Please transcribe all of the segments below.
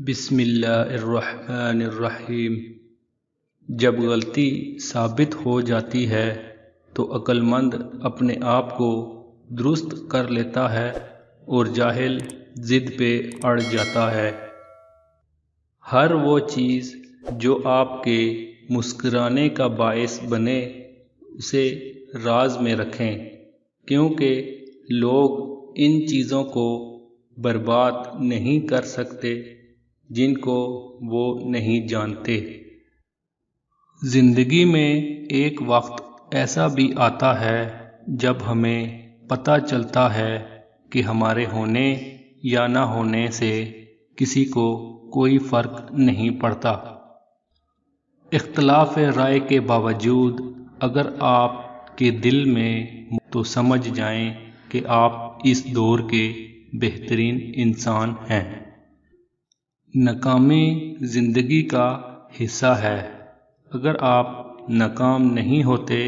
بسم اللہ الرحمن الرحیم۔ جب غلطی ثابت ہو جاتی ہے تو عقل مند اپنے آپ کو درست کر لیتا ہے اور جاہل ضد پہ اڑ جاتا ہے۔ ہر وہ چیز جو آپ کے مسکرانے کا باعث بنے اسے راز میں رکھیں، کیونکہ لوگ ان چیزوں کو برباد نہیں کر سکتے جن کو وہ نہیں جانتے۔ زندگی میں ایک وقت ایسا بھی آتا ہے جب ہمیں پتہ چلتا ہے کہ ہمارے ہونے یا نہ ہونے سے کسی کو کوئی فرق نہیں پڑتا۔ اختلاف رائے کے باوجود اگر آپ کے دل میں تو سمجھ جائیں کہ آپ اس دور کے بہترین انسان ہیں۔ ناکامی زندگی کا حصہ ہے۔ اگر آپ ناکام نہیں ہوتے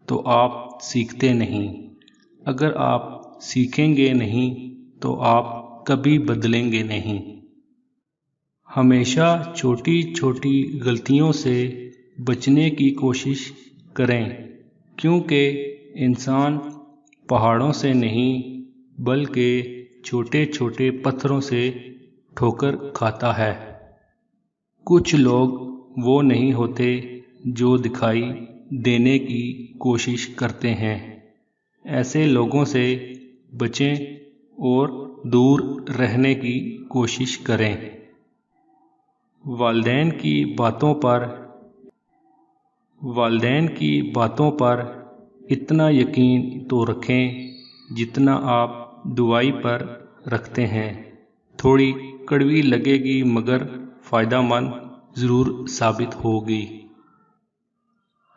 تو آپ سیکھتے نہیں۔ اگر آپ سیکھیں گے نہیں تو آپ کبھی بدلیں گے نہیں۔ ہمیشہ چھوٹی چھوٹی غلطیوں سے بچنے کی کوشش کریں، کیونکہ انسان پہاڑوں سے نہیں بلکہ چھوٹے چھوٹے پتھروں سے ٹھوکر کھاتا ہے۔ کچھ لوگ وہ نہیں ہوتے جو دکھائی دینے کی کوشش کرتے ہیں۔ ایسے لوگوں سے بچیں اور دور رہنے کی کوشش کریں۔ والدین کی باتوں پر اتنا یقین تو رکھیں جتنا آپ دعائی پر رکھتے ہیں۔ تھوڑی کڑوی لگے گی مگر فائدہ مند ضرور ثابت ہوگی۔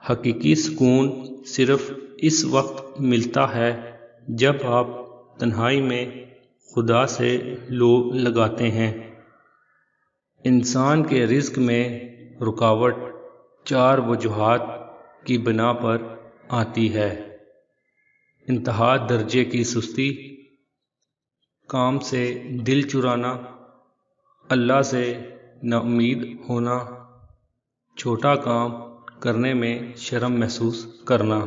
حقیقی سکون صرف اس وقت ملتا ہے جب آپ تنہائی میں خدا سے لو لگاتے ہیں۔ انسان کے رزق میں رکاوٹ 4 وجوہات کی بنا پر آتی ہے: انتہا درجے کی سستی، کام سے دل چرانا، اللہ سے نا امید ہونا، چھوٹا کام کرنے میں شرم محسوس کرنا۔